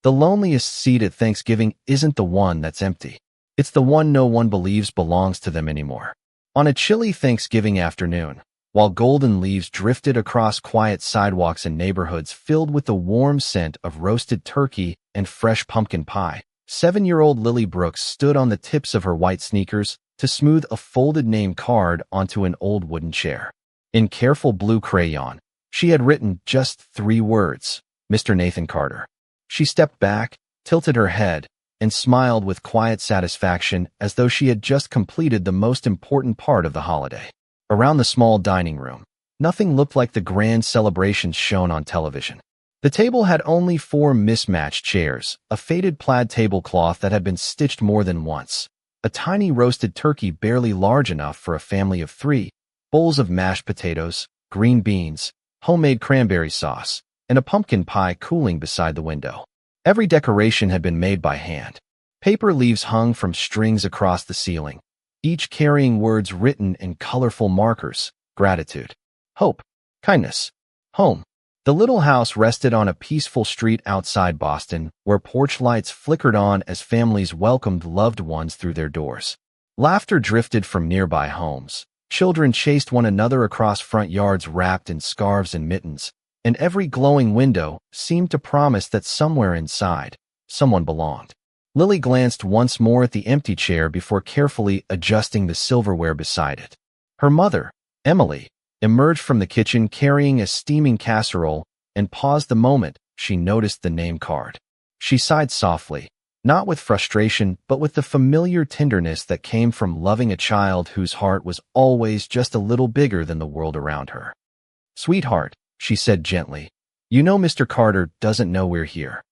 The loneliest seat at Thanksgiving isn't the one that's empty. It's the one no one believes belongs to them anymore. On a chilly Thanksgiving afternoon, while golden leaves drifted across quiet sidewalks and neighborhoods filled with the warm scent of roasted turkey and fresh pumpkin pie, 7-year-old Lily Brooks stood on the tips of her white sneakers to smooth a folded name card onto an old wooden chair. In careful blue crayon, she had written just 3 words, Mr. Nathan Carter. She stepped back, tilted her head, and smiled with quiet satisfaction as though she had just completed the most important part of the holiday. Around the small dining room, nothing looked like the grand celebrations shown on television. The table had only 4 mismatched chairs, a faded plaid tablecloth that had been stitched more than once, a tiny roasted turkey barely large enough for a family of 3, bowls of mashed potatoes, green beans, homemade cranberry sauce, and a pumpkin pie cooling beside the window. Every decoration had been made by hand. Paper leaves hung from strings across the ceiling, each carrying words written in colorful markers: gratitude, hope, kindness, home. The little house rested on a peaceful street outside Boston, where porch lights flickered on as families welcomed loved ones through their doors. Laughter drifted from nearby homes. Children chased one another across front yards wrapped in scarves and mittens, and every glowing window seemed to promise that somewhere inside, someone belonged. Lily glanced once more at the empty chair before carefully adjusting the silverware beside it. Her mother, Emily, emerged from the kitchen carrying a steaming casserole and paused the moment she noticed the name card. She sighed softly, not with frustration but with the familiar tenderness that came from loving a child whose heart was always just a little bigger than the world around her. "Sweetheart," she said gently, "you know Mr. Carter doesn't know we're here."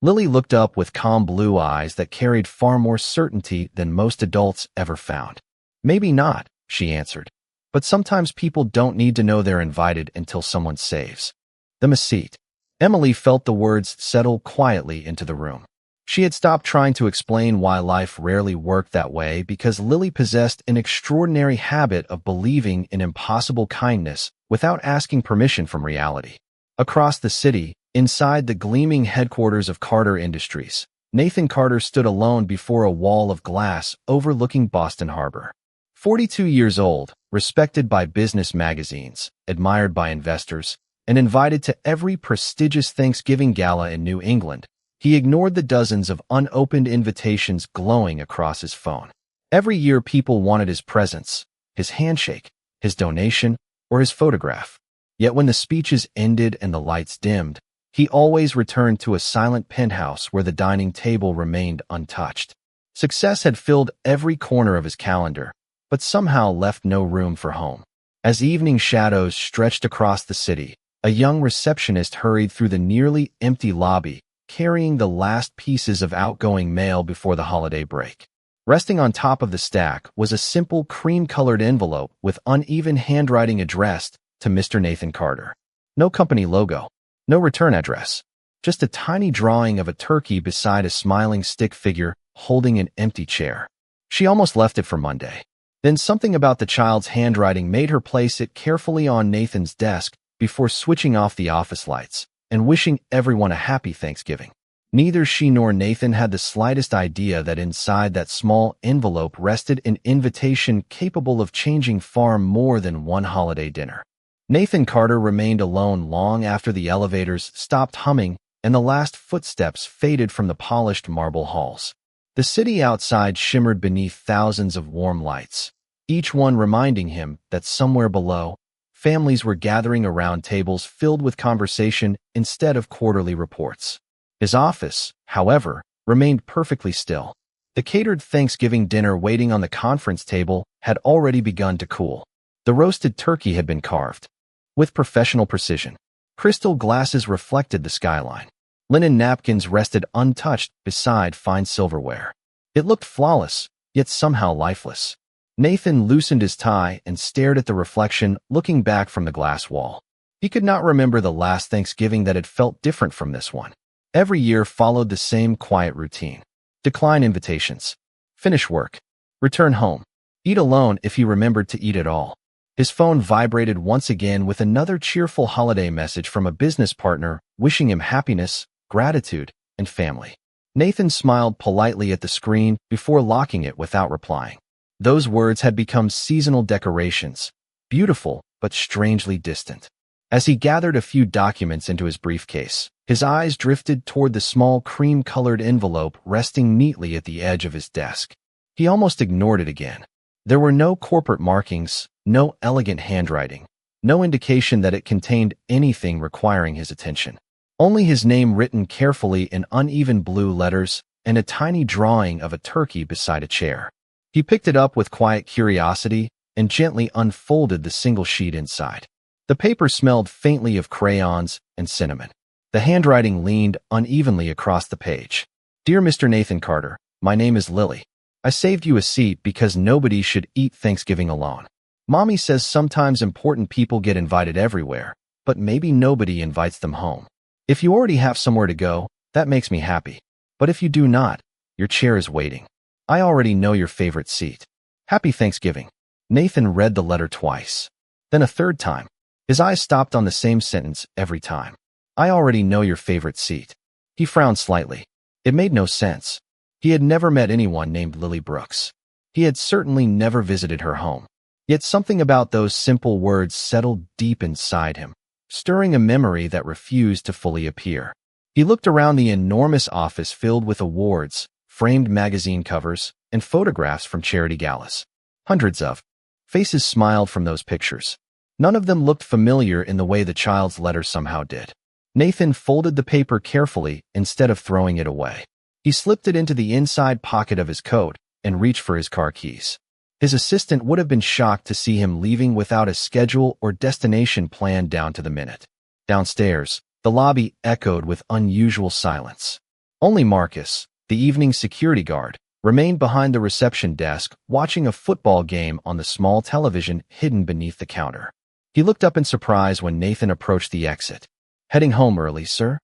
Lily looked up with calm blue eyes that carried far more certainty than most adults ever found. "Maybe not," she answered. "But sometimes people don't need to know they're invited until someone saves them a seat." Emily felt the words settle quietly into the room. She had stopped trying to explain why life rarely worked that way because Lily possessed an extraordinary habit of believing in impossible kindness without asking permission from reality. Across the city, inside the gleaming headquarters of Carter Industries, Nathan Carter stood alone before a wall of glass overlooking Boston Harbor. 42 years old, respected by business magazines, admired by investors, and invited to every prestigious Thanksgiving gala in New England, he ignored the dozens of unopened invitations glowing across his phone. Every year people wanted his presence, his handshake, his donation, or his photograph. Yet when the speeches ended and the lights dimmed, he always returned to a silent penthouse where the dining table remained untouched. Success had filled every corner of his calendar, but somehow left no room for home. As evening shadows stretched across the city, a young receptionist hurried through the nearly empty lobby, carrying the last pieces of outgoing mail before the holiday break. Resting on top of the stack was a simple cream-colored envelope with uneven handwriting addressed to Mr. Nathan Carter. No company logo, no return address, just a tiny drawing of a turkey beside a smiling stick figure holding an empty chair. She almost left it for Monday. Then something about the child's handwriting made her place it carefully on Nathan's desk before switching off the office lights and wishing everyone a happy Thanksgiving. Neither she nor Nathan had the slightest idea that inside that small envelope rested an invitation capable of changing far more than one holiday dinner. Nathan Carter remained alone long after the elevators stopped humming and the last footsteps faded from the polished marble halls. The city outside shimmered beneath thousands of warm lights, each one reminding him that somewhere below, families were gathering around tables filled with conversation instead of quarterly reports. His office, however, remained perfectly still. The catered Thanksgiving dinner waiting on the conference table had already begun to cool. The roasted turkey had been carved with professional precision. Crystal glasses reflected the skyline. Linen napkins rested untouched beside fine silverware. It looked flawless, yet somehow lifeless. Nathan loosened his tie and stared at the reflection, looking back from the glass wall. He could not remember the last Thanksgiving that had felt different from this one. Every year followed the same quiet routine. Decline invitations. Finish work. Return home. Eat alone if he remembered to eat at all. His phone vibrated once again with another cheerful holiday message from a business partner wishing him happiness, gratitude, and family. Nathan smiled politely at the screen before locking it without replying. Those words had become seasonal decorations, beautiful but strangely distant. As he gathered a few documents into his briefcase, his eyes drifted toward the small cream-colored envelope resting neatly at the edge of his desk. He almost ignored it again. There were no corporate markings, no elegant handwriting, no indication that it contained anything requiring his attention. Only his name written carefully in uneven blue letters and a tiny drawing of a turkey beside a chair. He picked it up with quiet curiosity and gently unfolded the single sheet inside. The paper smelled faintly of crayons and cinnamon. The handwriting leaned unevenly across the page. Dear Mr. Nathan Carter, my name is Lily. I saved you a seat because nobody should eat Thanksgiving alone. Mommy says sometimes important people get invited everywhere, but maybe nobody invites them home. If you already have somewhere to go, that makes me happy. But if you do not, your chair is waiting. I already know your favorite seat. Happy Thanksgiving. Nathan read the letter twice. Then a third time. His eyes stopped on the same sentence every time. I already know your favorite seat. He frowned slightly. It made no sense. He had never met anyone named Lily Brooks. He had certainly never visited her home. Yet something about those simple words settled deep inside him, stirring a memory that refused to fully appear. He looked around the enormous office filled with awards, framed magazine covers, and photographs from charity galas. Hundreds of faces smiled from those pictures. None of them looked familiar in the way the child's letter somehow did. Nathan folded the paper carefully instead of throwing it away. He slipped it into the inside pocket of his coat and reached for his car keys. His assistant would have been shocked to see him leaving without a schedule or destination planned down to the minute. Downstairs, the lobby echoed with unusual silence. Only Marcus, the evening security guard, remained behind the reception desk watching a football game on the small television hidden beneath the counter. He looked up in surprise when Nathan approached the exit. Heading home early, sir?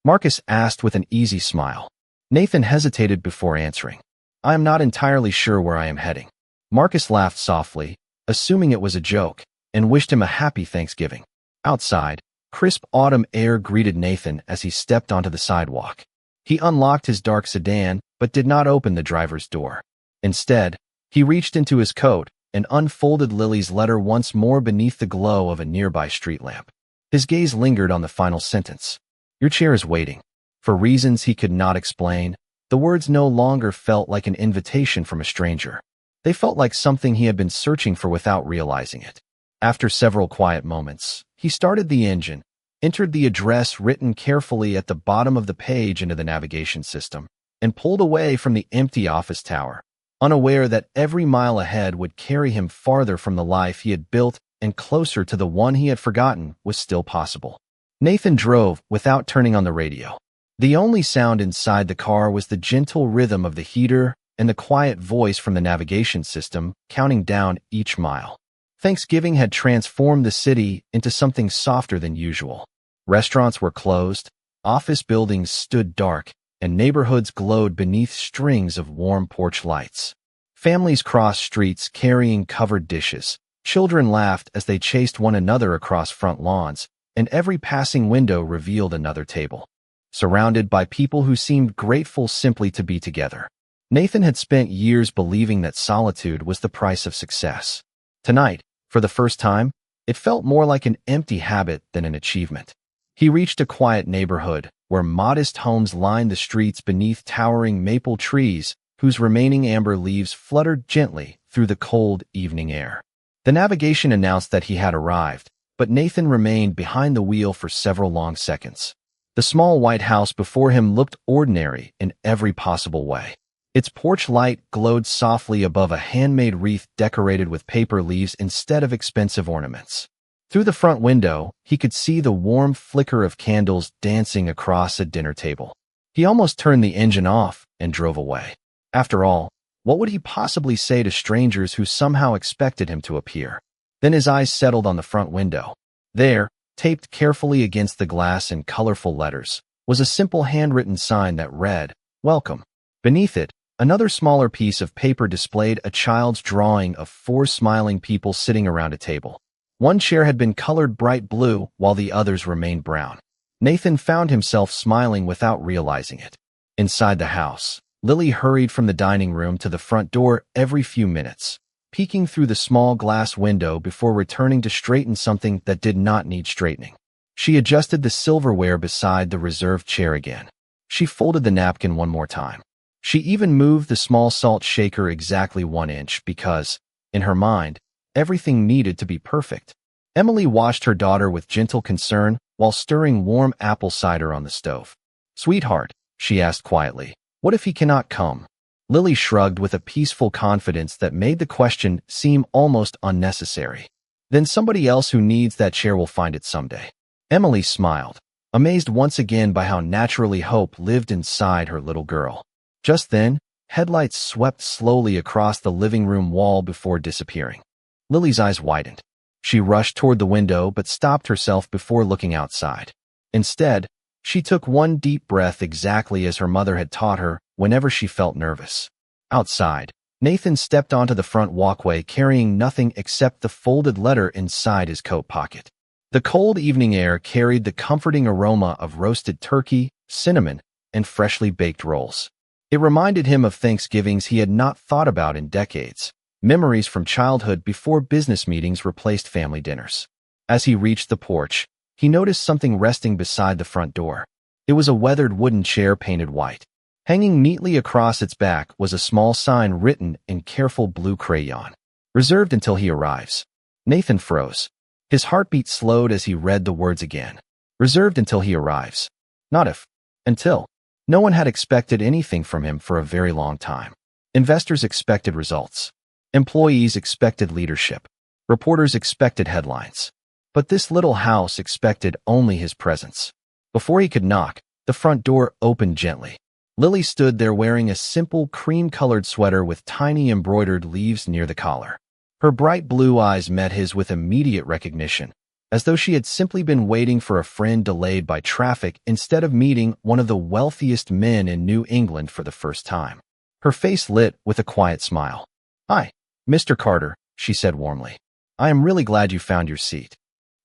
Marcus asked with an easy smile. Nathan hesitated before answering. I am not entirely sure where I am heading. Marcus laughed softly, assuming it was a joke, and wished him a happy Thanksgiving. Outside, crisp autumn air greeted Nathan as he stepped onto the sidewalk. He unlocked his dark sedan, but did not open the driver's door. Instead, he reached into his coat and unfolded Lily's letter once more beneath the glow of a nearby street lamp. His gaze lingered on the final sentence. Your chair is waiting. For reasons he could not explain, the words no longer felt like an invitation from a stranger. They felt like something he had been searching for without realizing it. After several quiet moments, he started the engine, entered the address written carefully at the bottom of the page into the navigation system, and pulled away from the empty office tower, unaware that every mile ahead would carry him farther from the life he had built and closer to the one he had forgotten was still possible. Nathan drove without turning on the radio. The only sound inside the car was the gentle rhythm of the heater and the quiet voice from the navigation system counting down each mile. Thanksgiving had transformed the city into something softer than usual. Restaurants were closed, office buildings stood dark, and neighborhoods glowed beneath strings of warm porch lights. Families crossed streets carrying covered dishes. Children laughed as they chased one another across front lawns, and every passing window revealed another table. Surrounded by people who seemed grateful simply to be together. Nathan had spent years believing that solitude was the price of success. Tonight, for the first time, it felt more like an empty habit than an achievement. He reached a quiet neighborhood where modest homes lined the streets beneath towering maple trees whose remaining amber leaves fluttered gently through the cold evening air. The navigation announced that he had arrived, but Nathan remained behind the wheel for several long seconds. The small white house before him looked ordinary in every possible way. Its porch light glowed softly above a handmade wreath decorated with paper leaves instead of expensive ornaments. Through the front window, he could see the warm flicker of candles dancing across a dinner table. He almost turned the engine off and drove away. After all, what would he possibly say to strangers who somehow expected him to appear? Then his eyes settled on the front window. There, taped carefully against the glass in colorful letters, was a simple handwritten sign that read, "Welcome." Beneath it, another smaller piece of paper displayed a child's drawing of 4 smiling people sitting around a table. One chair had been colored bright blue while the others remained brown. Nathan found himself smiling without realizing it. Inside the house, Lily hurried from the dining room to the front door every few minutes, peeking through the small glass window before returning to straighten something that did not need straightening. She adjusted the silverware beside the reserved chair again. She folded the napkin one more time. She even moved the small salt shaker exactly 1 inch because, in her mind, everything needed to be perfect. Emily watched her daughter with gentle concern while stirring warm apple cider on the stove. "Sweetheart," she asked quietly, "what if he cannot come?" Lily shrugged with a peaceful confidence that made the question seem almost unnecessary. "Then somebody else who needs that chair will find it someday." Emily smiled, amazed once again by how naturally hope lived inside her little girl. Just then, headlights swept slowly across the living room wall before disappearing. Lily's eyes widened. She rushed toward the window but stopped herself before looking outside. Instead, she took one deep breath exactly as her mother had taught her whenever she felt nervous. Outside, Nathan stepped onto the front walkway carrying nothing except the folded letter inside his coat pocket. The cold evening air carried the comforting aroma of roasted turkey, cinnamon, and freshly baked rolls. It reminded him of Thanksgivings he had not thought about in decades, memories from childhood before business meetings replaced family dinners. As he reached the porch, he noticed something resting beside the front door. It was a weathered wooden chair painted white. Hanging neatly across its back was a small sign written in careful blue crayon, "Reserved until he arrives." Nathan froze. His heartbeat slowed as he read the words again. Reserved until he arrives. Not if. Until. No one had expected anything from him for a very long time. Investors expected results. Employees expected leadership. Reporters expected headlines. But this little house expected only his presence. Before he could knock, the front door opened gently. Lily stood there wearing a simple cream-colored sweater with tiny embroidered leaves near the collar. Her bright blue eyes met his with immediate recognition, as though she had simply been waiting for a friend delayed by traffic instead of meeting one of the wealthiest men in New England for the first time. Her face lit with a quiet smile. "Hi, Mr. Carter," she said warmly. "I am really glad you found your seat."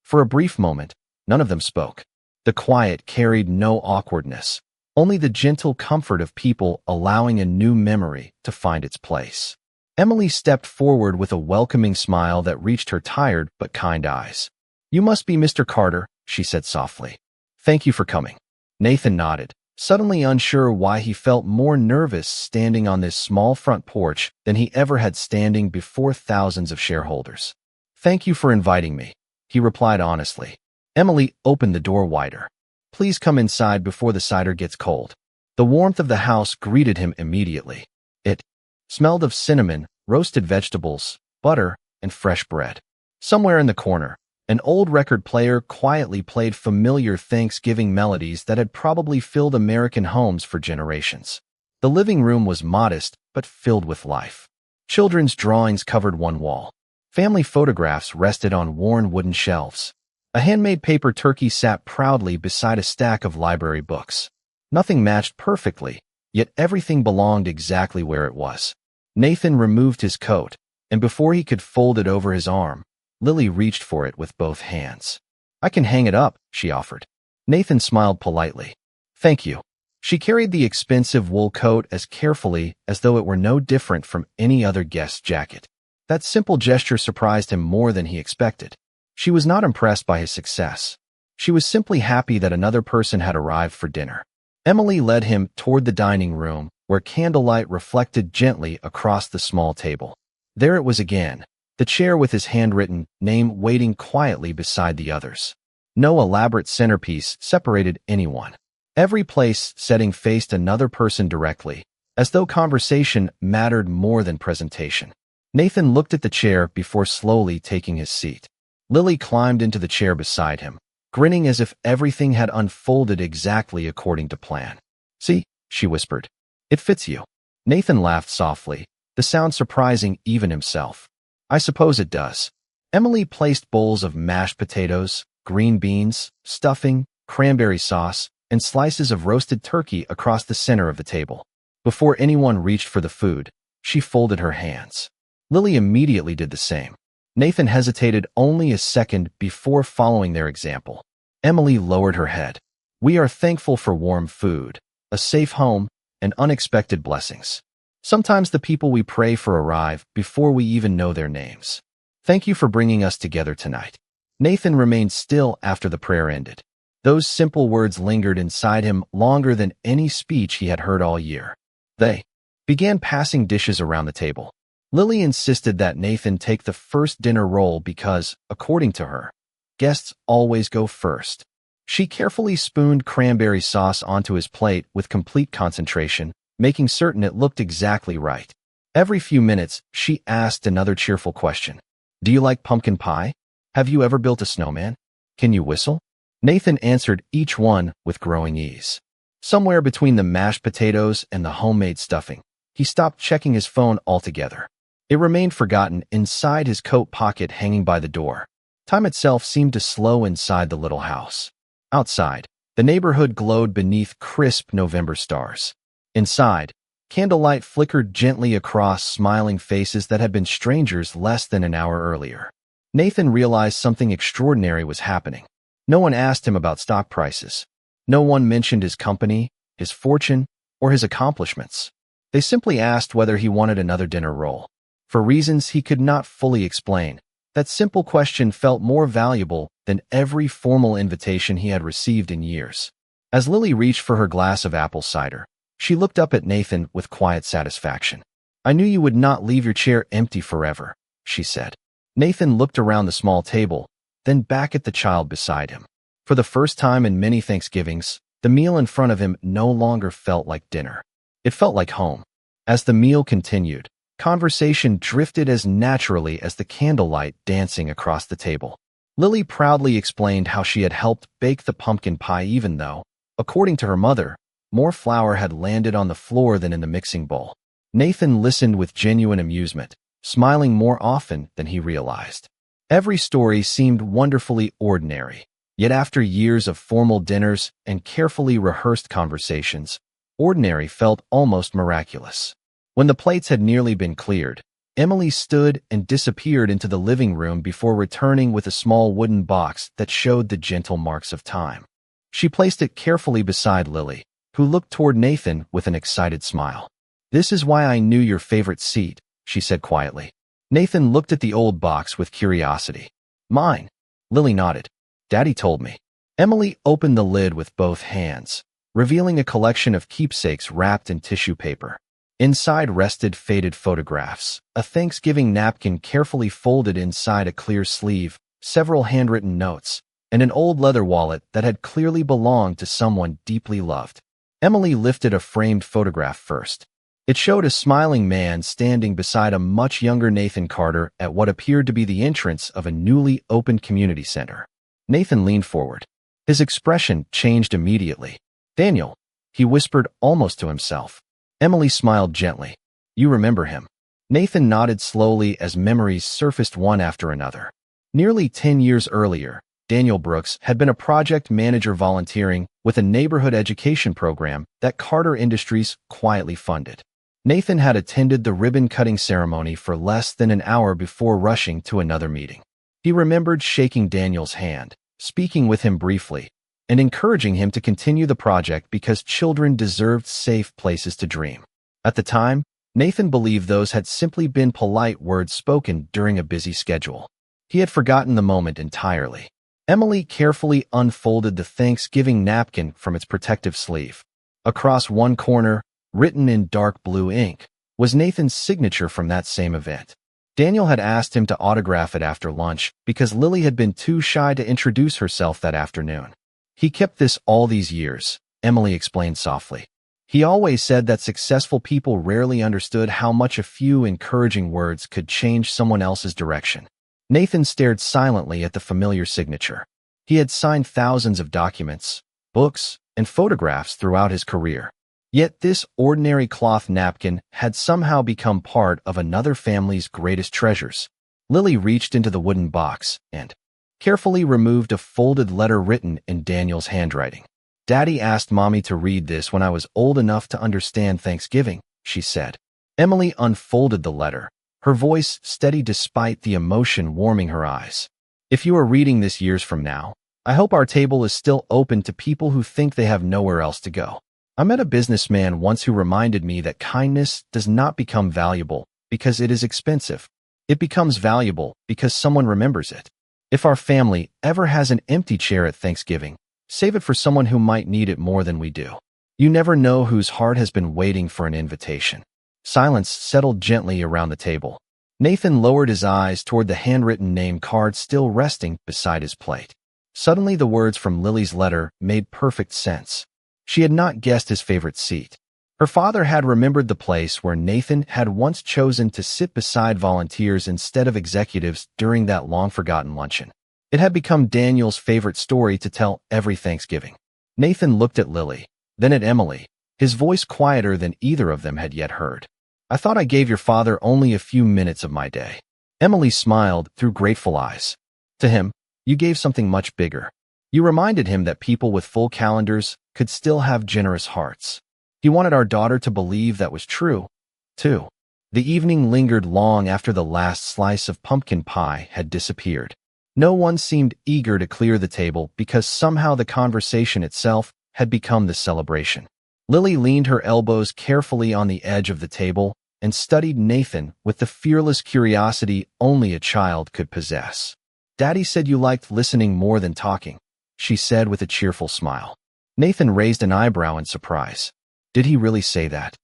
For a brief moment, none of them spoke. The quiet carried no awkwardness, only the gentle comfort of people allowing a new memory to find its place. Emily stepped forward with a welcoming smile that reached her tired but kind eyes. "You must be Mr. Carter," she said softly. "Thank you for coming." Nathan nodded, suddenly unsure why he felt more nervous standing on this small front porch than he ever had standing before thousands of shareholders. "Thank you for inviting me," he replied honestly. Emily opened the door wider. "Please come inside before the cider gets cold." The warmth of the house greeted him immediately. It smelled of cinnamon, roasted vegetables, butter, and fresh bread. Somewhere in the corner, an old record player quietly played familiar Thanksgiving melodies that had probably filled American homes for generations. The living room was modest but filled with life. Children's drawings covered one wall. Family photographs rested on worn wooden shelves. A handmade paper turkey sat proudly beside a stack of library books. Nothing matched perfectly, yet everything belonged exactly where it was. Nathan removed his coat, and before he could fold it over his arm, Lily reached for it with both hands. "I can hang it up," she offered. Nathan smiled politely. "Thank you." She carried the expensive wool coat as carefully as though it were no different from any other guest's jacket. That simple gesture surprised him more than he expected. She was not impressed by his success. She was simply happy that another person had arrived for dinner. Emily led him toward the dining room, where candlelight reflected gently across the small table. There it was again, the chair with his handwritten name waiting quietly beside the others. No elaborate centerpiece separated anyone. Every place setting faced another person directly, as though conversation mattered more than presentation. Nathan looked at the chair before slowly taking his seat. Lily climbed into the chair beside him, grinning as if everything had unfolded exactly according to plan. "See," she whispered. "It fits you." Nathan laughed softly, the sound surprising even himself. "I suppose it does." Emily placed bowls of mashed potatoes, green beans, stuffing, cranberry sauce, and slices of roasted turkey across the center of the table. Before anyone reached for the food, she folded her hands. Lily immediately did the same. Nathan hesitated only a second before following their example. Emily lowered her head. "We are thankful for warm food, a safe home, and unexpected blessings. Sometimes the people we pray for arrive before we even know their names. Thank you for bringing us together tonight. Nathan remained still after the prayer ended. Those simple words lingered inside him longer than any speech he had heard all year. They began passing dishes around the table. Lily insisted that Nathan take the first dinner roll because, according to her, guests always go first. She carefully spooned cranberry sauce onto his plate with complete concentration, making certain it looked exactly right. Every few minutes, she asked another cheerful question. Do you like pumpkin pie? Have you ever built a snowman? Can you whistle? Nathan answered each one with growing ease. Somewhere between the mashed potatoes and the homemade stuffing, he stopped checking his phone altogether. It remained forgotten inside his coat pocket hanging by the door. Time itself seemed to slow inside the little house. Outside, the neighborhood glowed beneath crisp November stars. Inside, candlelight flickered gently across smiling faces that had been strangers less than an hour earlier. Nathan realized something extraordinary was happening. No one asked him about stock prices. No one mentioned his company, his fortune, or his accomplishments. They simply asked whether he wanted another dinner roll. For reasons he could not fully explain, that simple question felt more valuable than every formal invitation he had received in years. As Lily reached for her glass of apple cider, she looked up at Nathan with quiet satisfaction. I knew you would not leave your chair empty forever, she said. Nathan looked around the small table, then back at the child beside him. For the first time in many Thanksgivings, the meal in front of him no longer felt like dinner. It felt like home. As the meal continued, conversation drifted as naturally as the candlelight dancing across the table. Lily proudly explained how she had helped bake the pumpkin pie even though, according to her mother, more flour had landed on the floor than in the mixing bowl. Nathan listened with genuine amusement, smiling more often than he realized. Every story seemed wonderfully ordinary, yet after years of formal dinners and carefully rehearsed conversations, ordinary felt almost miraculous. When the plates had nearly been cleared, Emily stood and disappeared into the living room before returning with a small wooden box that showed the gentle marks of time. She placed it carefully beside Lily, who looked toward Nathan with an excited smile. This is why I knew your favorite seat, she said quietly. Nathan looked at the old box with curiosity. Mine. Lily nodded. Daddy told me. Emily opened the lid with both hands, revealing a collection of keepsakes wrapped in tissue paper. Inside rested faded photographs, a Thanksgiving napkin carefully folded inside a clear sleeve, several handwritten notes, and an old leather wallet that had clearly belonged to someone deeply loved. Emily lifted a framed photograph first. It showed a smiling man standing beside a much younger Nathan Carter at what appeared to be the entrance of a newly opened community center. Nathan leaned forward. His expression changed immediately. Daniel, he whispered almost to himself. Emily smiled gently. You remember him. Nathan nodded slowly as memories surfaced one after another. Nearly 10 years earlier, Daniel Brooks had been a project manager volunteering with a neighborhood education program that Carter Industries quietly funded. Nathan had attended the ribbon-cutting ceremony for less than an hour before rushing to another meeting. He remembered shaking Daniel's hand, speaking with him briefly, and encouraging him to continue the project because children deserved safe places to dream. At the time, Nathan believed those had simply been polite words spoken during a busy schedule. He had forgotten the moment entirely. Emily carefully unfolded the Thanksgiving napkin from its protective sleeve. Across one corner, written in dark blue ink, was Nathan's signature from that same event. Daniel had asked him to autograph it after lunch because Lily had been too shy to introduce herself that afternoon. He kept this all these years, Emily explained softly. He always said that successful people rarely understood how much a few encouraging words could change someone else's direction. Nathan stared silently at the familiar signature. He had signed thousands of documents, books, and photographs throughout his career. Yet this ordinary cloth napkin had somehow become part of another family's greatest treasures. Lily reached into the wooden box and carefully removed a folded letter written in Daniel's handwriting. Daddy asked Mommy to read this when I was old enough to understand Thanksgiving, she said. Emily unfolded the letter, her voice steady despite the emotion warming her eyes. If you are reading this years from now, I hope our table is still open to people who think they have nowhere else to go. I met a businessman once who reminded me that kindness does not become valuable because it is expensive. It becomes valuable because someone remembers it. If our family ever has an empty chair at Thanksgiving, save it for someone who might need it more than we do. You never know whose heart has been waiting for an invitation. Silence settled gently around the table. Nathan lowered his eyes toward the handwritten name card still resting beside his plate. Suddenly the words from Lily's letter made perfect sense. She had not guessed his favorite seat. Her father had remembered the place where Nathan had once chosen to sit beside volunteers instead of executives during that long-forgotten luncheon. It had become Daniel's favorite story to tell every Thanksgiving. Nathan looked at Lily, then at Emily, his voice quieter than either of them had yet heard. I thought I gave your father only a few minutes of my day. Emily smiled through grateful eyes. To him, you gave something much bigger. You reminded him that people with full calendars could still have generous hearts. He wanted our daughter to believe that was true, too. The evening lingered long after the last slice of pumpkin pie had disappeared. No one seemed eager to clear the table because somehow the conversation itself had become the celebration. Lily leaned her elbows carefully on the edge of the table and studied Nathan with the fearless curiosity only a child could possess. Daddy said you liked listening more than talking, she said with a cheerful smile. Nathan raised an eyebrow in surprise. Did he really say that?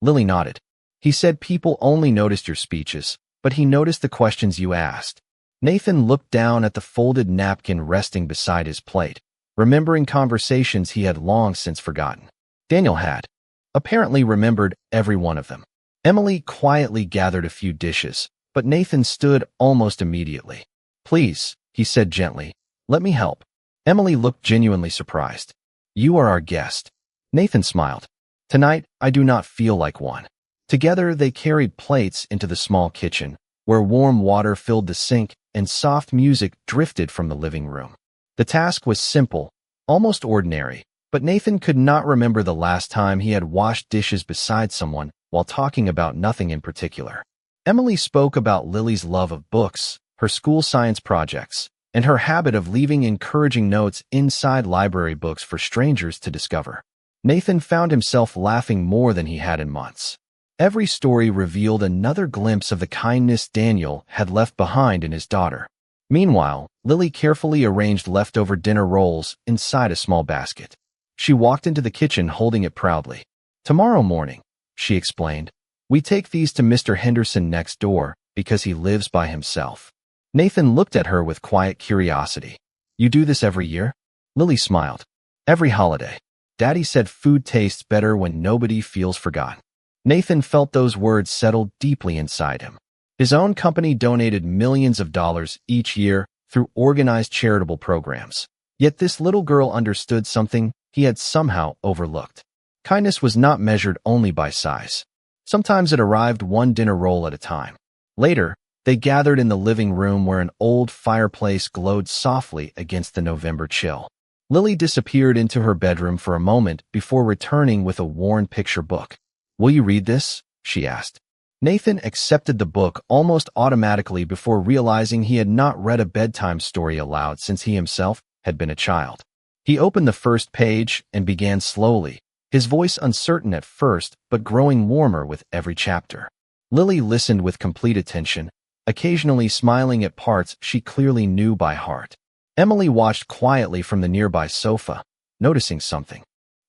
Lily nodded. He said people only noticed your speeches, but he noticed the questions you asked. Nathan looked down at the folded napkin resting beside his plate, remembering conversations he had long since forgotten. Daniel had, apparently, remembered every one of them. Emily quietly gathered a few dishes, but Nathan stood almost immediately. Please, he said gently, let me help. Emily looked genuinely surprised. You are our guest. Nathan smiled. Tonight, I do not feel like one. Together, they carried plates into the small kitchen, where warm water filled the sink and soft music drifted from the living room. The task was simple, almost ordinary, but Nathan could not remember the last time he had washed dishes beside someone while talking about nothing in particular. Emily spoke about Lily's love of books, her school science projects, and her habit of leaving encouraging notes inside library books for strangers to discover. Nathan found himself laughing more than he had in months. Every story revealed another glimpse of the kindness Daniel had left behind in his daughter. Meanwhile, Lily carefully arranged leftover dinner rolls inside a small basket. She walked into the kitchen holding it proudly. Tomorrow morning, she explained, we take these to Mr. Henderson next door because he lives by himself. Nathan looked at her with quiet curiosity. You do this every year? Lily smiled. Every holiday. Daddy said food tastes better when nobody feels forgotten. Nathan felt those words settle deeply inside him. His own company donated millions of dollars each year through organized charitable programs. Yet this little girl understood something he had somehow overlooked. Kindness was not measured only by size. Sometimes it arrived one dinner roll at a time. Later, they gathered in the living room where an old fireplace glowed softly against the November chill. Lily disappeared into her bedroom for a moment before returning with a worn picture book. Will you read this? She asked. Nathan accepted the book almost automatically before realizing he had not read a bedtime story aloud since he himself had been a child. He opened the first page and began slowly, his voice uncertain at first but growing warmer with every chapter. Lily listened with complete attention, occasionally smiling at parts she clearly knew by heart. Emily watched quietly from the nearby sofa, noticing something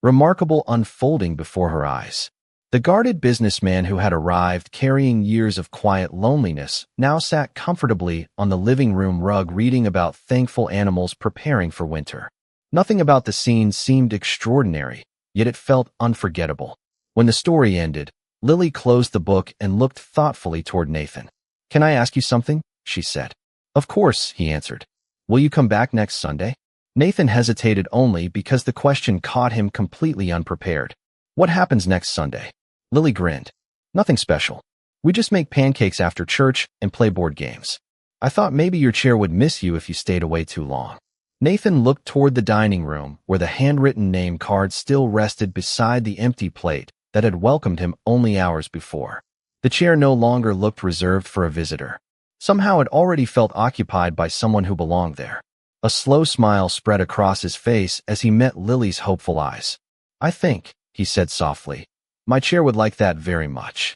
remarkable unfolding before her eyes. The guarded businessman who had arrived carrying years of quiet loneliness now sat comfortably on the living room rug reading about thankful animals preparing for winter. Nothing about the scene seemed extraordinary, yet it felt unforgettable. When the story ended, Lily closed the book and looked thoughtfully toward Nathan. Can I ask you something? She said. Of course, he answered. Will you come back next Sunday? Nathan hesitated only because the question caught him completely unprepared. What happens next Sunday? Lily grinned. Nothing special. We just make pancakes after church and play board games. I thought maybe your chair would miss you if you stayed away too long. Nathan looked toward the dining room where the handwritten name card still rested beside the empty plate that had welcomed him only hours before. The chair no longer looked reserved for a visitor. Somehow it already felt occupied by someone who belonged there. A slow smile spread across his face as he met Lily's hopeful eyes. I think, he said softly. My chair would like that very much.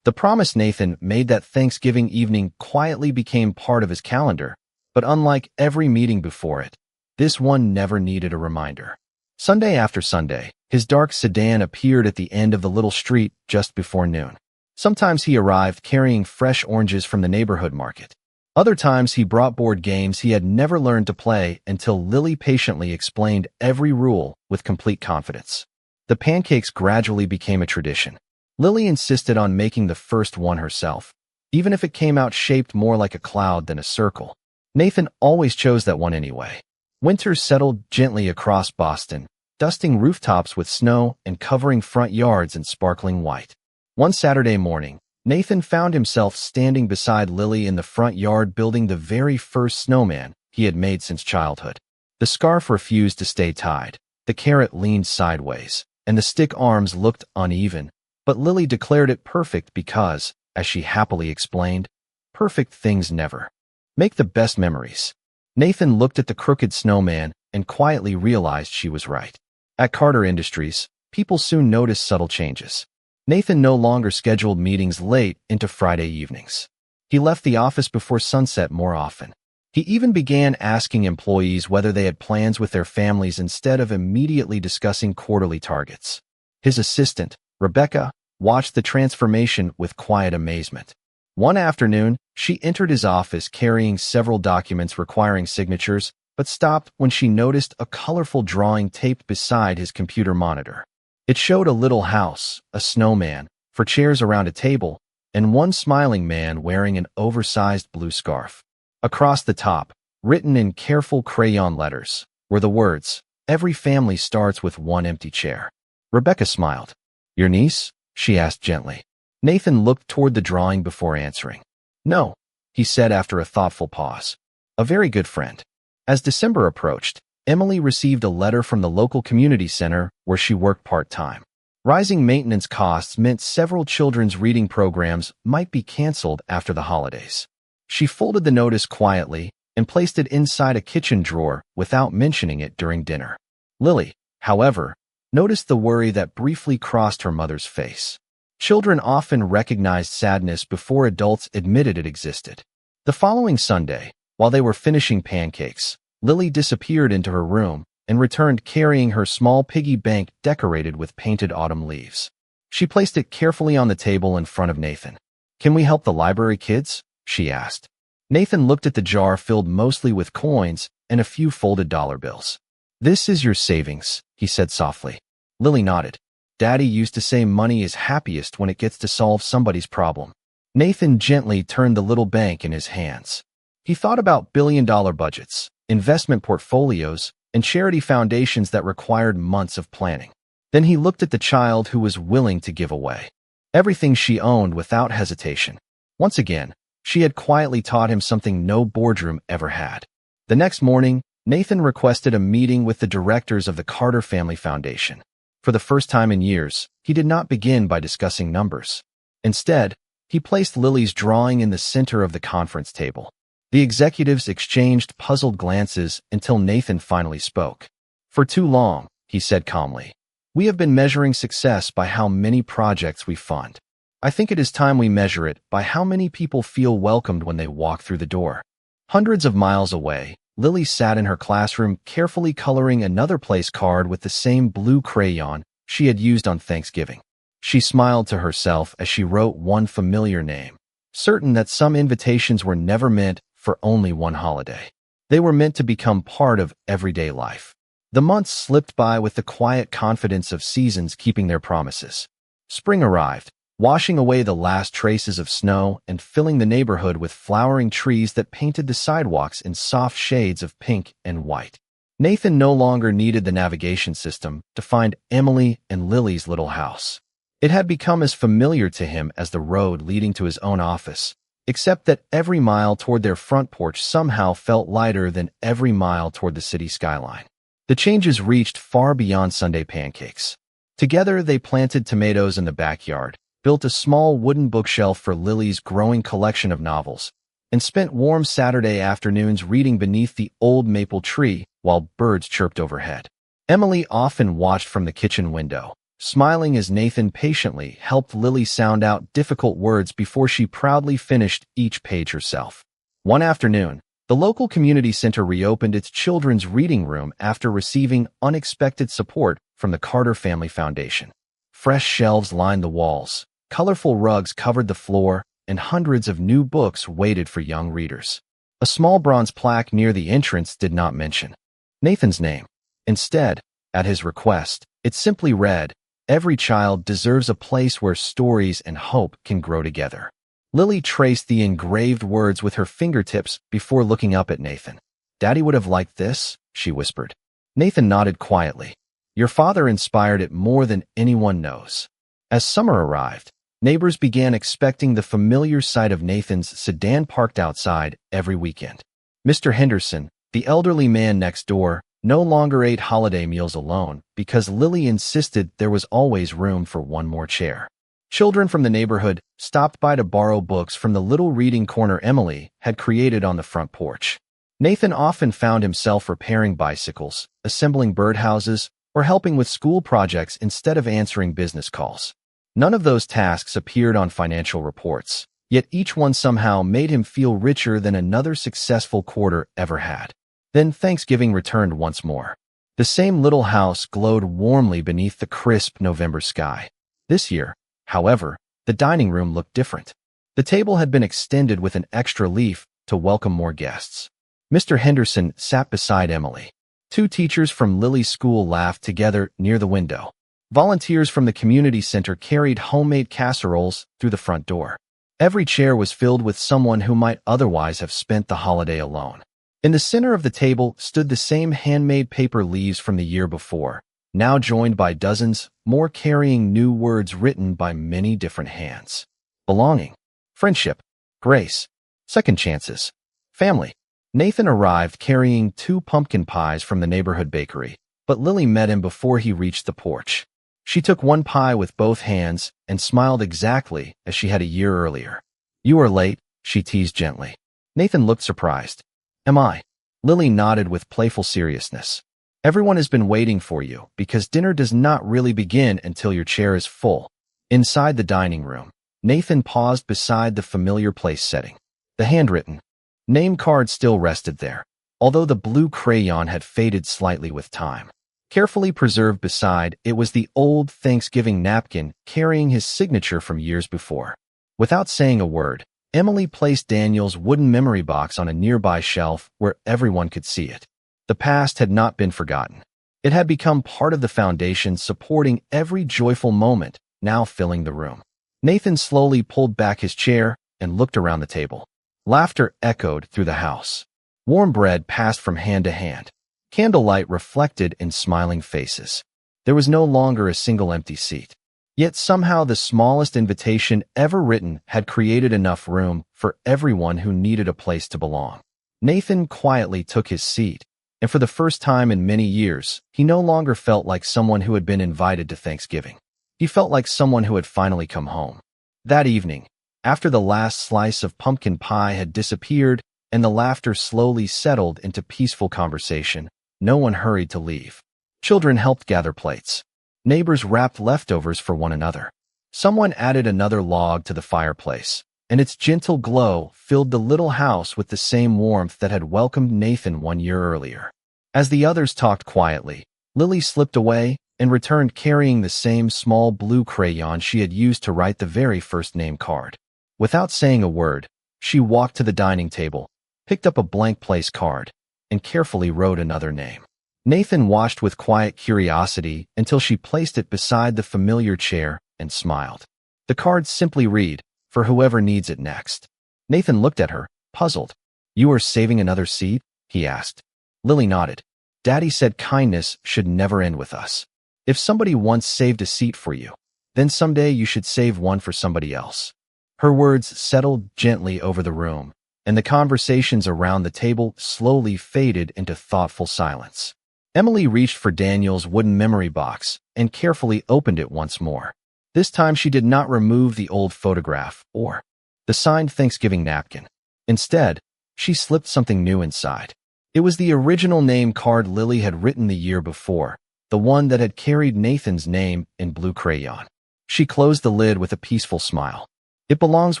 The promise Nathan made that Thanksgiving evening quietly became part of his calendar, but unlike every meeting before it, this one never needed a reminder. Sunday after Sunday, his dark sedan appeared at the end of the little street just before noon. Sometimes he arrived carrying fresh oranges from the neighborhood market. Other times he brought board games he had never learned to play until Lily patiently explained every rule with complete confidence. The pancakes gradually became a tradition. Lily insisted on making the first one herself, even if it came out shaped more like a cloud than a circle. Nathan always chose that one anyway. Winter settled gently across Boston, dusting rooftops with snow and covering front yards in sparkling white. One Saturday morning, Nathan found himself standing beside Lily in the front yard building the very first snowman he had made since childhood. The scarf refused to stay tied, the carrot leaned sideways, and the stick arms looked uneven, but Lily declared it perfect because, as she happily explained, perfect things never make the best memories. Nathan looked at the crooked snowman and quietly realized she was right. At Carter Industries, people soon noticed subtle changes. Nathan no longer scheduled meetings late into Friday evenings. He left the office before sunset more often. He even began asking employees whether they had plans with their families instead of immediately discussing quarterly targets. His assistant, Rebecca, watched the transformation with quiet amazement. One afternoon, she entered his office carrying several documents requiring signatures, but stopped when she noticed a colorful drawing taped beside his computer monitor. It showed a little house, a snowman, 4 chairs around a table, and one smiling man wearing an oversized blue scarf. Across the top, written in careful crayon letters, were the words, "Every family starts with one empty chair." Rebecca smiled. "Your niece?" she asked gently. Nathan looked toward the drawing before answering. "No," he said after a thoughtful pause. "A very good friend." As December approached, Emily received a letter from the local community center where she worked part-time. Rising maintenance costs meant several children's reading programs might be canceled after the holidays. She folded the notice quietly and placed it inside a kitchen drawer without mentioning it during dinner. Lily, however, noticed the worry that briefly crossed her mother's face. Children often recognized sadness before adults admitted it existed. The following Sunday, while they were finishing pancakes, Lily disappeared into her room and returned carrying her small piggy bank decorated with painted autumn leaves. She placed it carefully on the table in front of Nathan. "Can we help the library kids?" she asked. Nathan looked at the jar filled mostly with coins and a few folded dollar bills. "This is your savings," he said softly. Lily nodded. "Daddy used to say money is happiest when it gets to solve somebody's problem." Nathan gently turned the little bank in his hands. He thought about billion-dollar budgets, investment portfolios, and charity foundations that required months of planning. Then he looked at the child who was willing to give away everything she owned without hesitation. Once again, she had quietly taught him something no boardroom ever had. The next morning, Nathan requested a meeting with the directors of the Carter Family Foundation. For the first time in years, he did not begin by discussing numbers. Instead, he placed Lily's drawing in the center of the conference table. The executives exchanged puzzled glances until Nathan finally spoke. "For too long," he said calmly, "we have been measuring success by how many projects we fund. I think it is time we measure it by how many people feel welcomed when they walk through the door." Hundreds of miles away, Lily sat in her classroom carefully coloring another place card with the same blue crayon she had used on Thanksgiving. She smiled to herself as she wrote one familiar name, certain that some invitations were never meant for only one holiday. They were meant to become part of everyday life. The months slipped by with the quiet confidence of seasons keeping their promises. Spring arrived, washing away the last traces of snow and filling the neighborhood with flowering trees that painted the sidewalks in soft shades of pink and white. Nathan no longer needed the navigation system to find Emily and Lily's little house. It had become as familiar to him as the road leading to his own office, except that every mile toward their front porch somehow felt lighter than every mile toward the city skyline. The changes reached far beyond Sunday pancakes. Together, they planted tomatoes in the backyard, built a small wooden bookshelf for Lily's growing collection of novels, and spent warm Saturday afternoons reading beneath the old maple tree while birds chirped overhead. Emily often watched from the kitchen window, smiling as Nathan patiently helped Lily sound out difficult words before she proudly finished each page herself. One afternoon, the local community center reopened its children's reading room after receiving unexpected support from the Carter Family Foundation. Fresh shelves lined the walls, colorful rugs covered the floor, and hundreds of new books waited for young readers. A small bronze plaque near the entrance did not mention Nathan's name. Instead, at his request, it simply read, "Every child deserves a place where stories and hope can grow together." Lily traced the engraved words with her fingertips before looking up at Nathan. "Daddy would have liked this," she whispered. Nathan nodded quietly. "Your father inspired it more than anyone knows." As summer arrived, neighbors began expecting the familiar sight of Nathan's sedan parked outside every weekend. Mr. Henderson, the elderly man next door, no longer ate holiday meals alone because Lily insisted there was always room for one more chair. Children from the neighborhood stopped by to borrow books from the little reading corner Emily had created on the front porch. Nathan often found himself repairing bicycles, assembling birdhouses, or helping with school projects instead of answering business calls. None of those tasks appeared on financial reports, yet each one somehow made him feel richer than another successful quarter ever had. Then Thanksgiving returned once more. The same little house glowed warmly beneath the crisp November sky. This year, however, the dining room looked different. The table had been extended with an extra leaf to welcome more guests. Mr. Henderson sat beside Emily. Two teachers from Lily's school laughed together near the window. Volunteers from the community center carried homemade casseroles through the front door. Every chair was filled with someone who might otherwise have spent the holiday alone. In the center of the table stood the same handmade paper leaves from the year before, now joined by dozens more carrying new words written by many different hands. Belonging, friendship, grace, second chances, family. Nathan arrived carrying 2 pumpkin pies from the neighborhood bakery, but Lily met him before he reached the porch. She took one pie with both hands and smiled exactly as she had a year earlier. "You are late," she teased gently. Nathan looked surprised. "Am I?" Lily nodded with playful seriousness. "Everyone has been waiting for you because dinner does not really begin until your chair is full." Inside the dining room, Nathan paused beside the familiar place setting. The handwritten name card still rested there, although the blue crayon had faded slightly with time. Carefully preserved beside it was the old Thanksgiving napkin carrying his signature from years before. Without saying a word, Emily placed Daniel's wooden memory box on a nearby shelf where everyone could see it. The past had not been forgotten. It had become part of the foundation supporting every joyful moment, now filling the room. Nathan slowly pulled back his chair and looked around the table. Laughter echoed through the house. Warm bread passed from hand to hand. Candlelight reflected in smiling faces. There was no longer a single empty seat. Yet somehow the smallest invitation ever written had created enough room for everyone who needed a place to belong. Nathan quietly took his seat, and for the first time in many years, he no longer felt like someone who had been invited to Thanksgiving. He felt like someone who had finally come home. That evening, after the last slice of pumpkin pie had disappeared and the laughter slowly settled into peaceful conversation, no one hurried to leave. Children helped gather plates. Neighbors wrapped leftovers for one another. Someone added another log to the fireplace, and its gentle glow filled the little house with the same warmth that had welcomed Nathan 1 year earlier. As the others talked quietly, Lily slipped away and returned carrying the same small blue crayon she had used to write the very first name card. Without saying a word, she walked to the dining table, picked up a blank place card, and carefully wrote another name. Nathan watched with quiet curiosity until she placed it beside the familiar chair and smiled. The card simply read, "For whoever needs it next." Nathan looked at her, puzzled. "You are saving another seat?" he asked. Lily nodded. "Daddy said kindness should never end with us. If somebody once saved a seat for you, then someday you should save one for somebody else." Her words settled gently over the room, and the conversations around the table slowly faded into thoughtful silence. Emily reached for Daniel's wooden memory box and carefully opened it once more. This time she did not remove the old photograph or the signed Thanksgiving napkin. Instead, she slipped something new inside. It was the original name card Lily had written the year before, the one that had carried Nathan's name in blue crayon. She closed the lid with a peaceful smile. "It belongs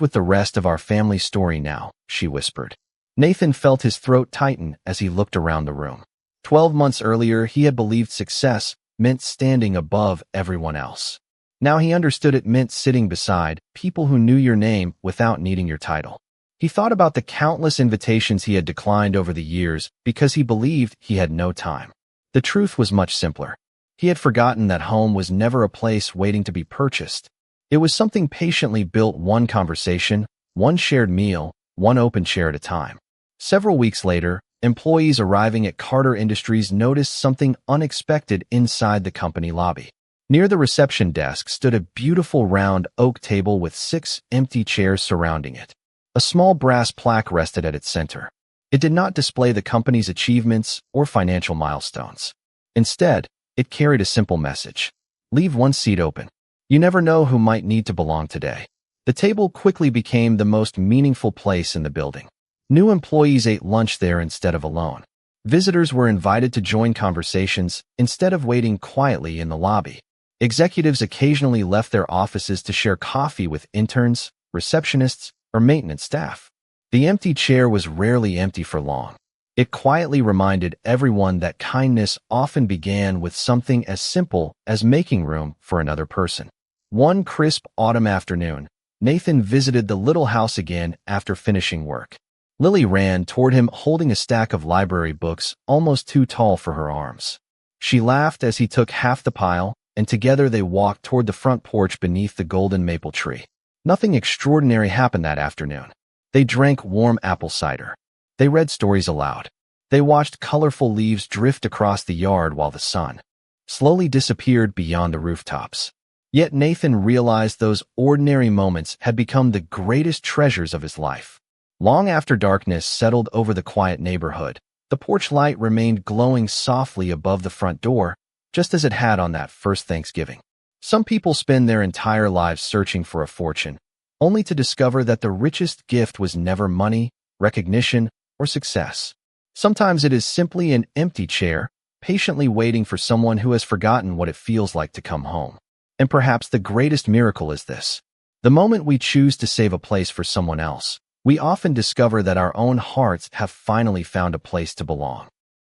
with the rest of our family story now," she whispered. Nathan felt his throat tighten as he looked around the room. 12 months earlier, he had believed success meant standing above everyone else. Now he understood it meant sitting beside people who knew your name without needing your title. He thought about the countless invitations he had declined over the years because he believed he had no time. The truth was much simpler. He had forgotten that home was never a place waiting to be purchased. It was something patiently built, one conversation, one shared meal, one open chair at a time. Several weeks later, employees arriving at Carter Industries noticed something unexpected inside the company lobby. Near the reception desk stood a beautiful round oak table with 6 empty chairs surrounding it. A small brass plaque rested at its center. It did not display the company's achievements or financial milestones. Instead, it carried a simple message: leave one seat open. You never know who might need to belong today. The table quickly became the most meaningful place in the building. New employees ate lunch there instead of alone. Visitors were invited to join conversations instead of waiting quietly in the lobby. Executives occasionally left their offices to share coffee with interns, receptionists, or maintenance staff. The empty chair was rarely empty for long. It quietly reminded everyone that kindness often began with something as simple as making room for another person. One crisp autumn afternoon, Nathan visited the little house again after finishing work. Lily ran toward him holding a stack of library books almost too tall for her arms. She laughed as he took half the pile, and together they walked toward the front porch beneath the golden maple tree. Nothing extraordinary happened that afternoon. They drank warm apple cider. They read stories aloud. They watched colorful leaves drift across the yard while the sun slowly disappeared beyond the rooftops. Yet Nathan realized those ordinary moments had become the greatest treasures of his life. Long after darkness settled over the quiet neighborhood, the porch light remained glowing softly above the front door, just as it had on that first Thanksgiving. Some people spend their entire lives searching for a fortune, only to discover that the richest gift was never money, recognition, or success. Sometimes it is simply an empty chair, patiently waiting for someone who has forgotten what it feels like to come home. And perhaps the greatest miracle is this: the moment we choose to save a place for someone else, we often discover that our own hearts have finally found a place to belong.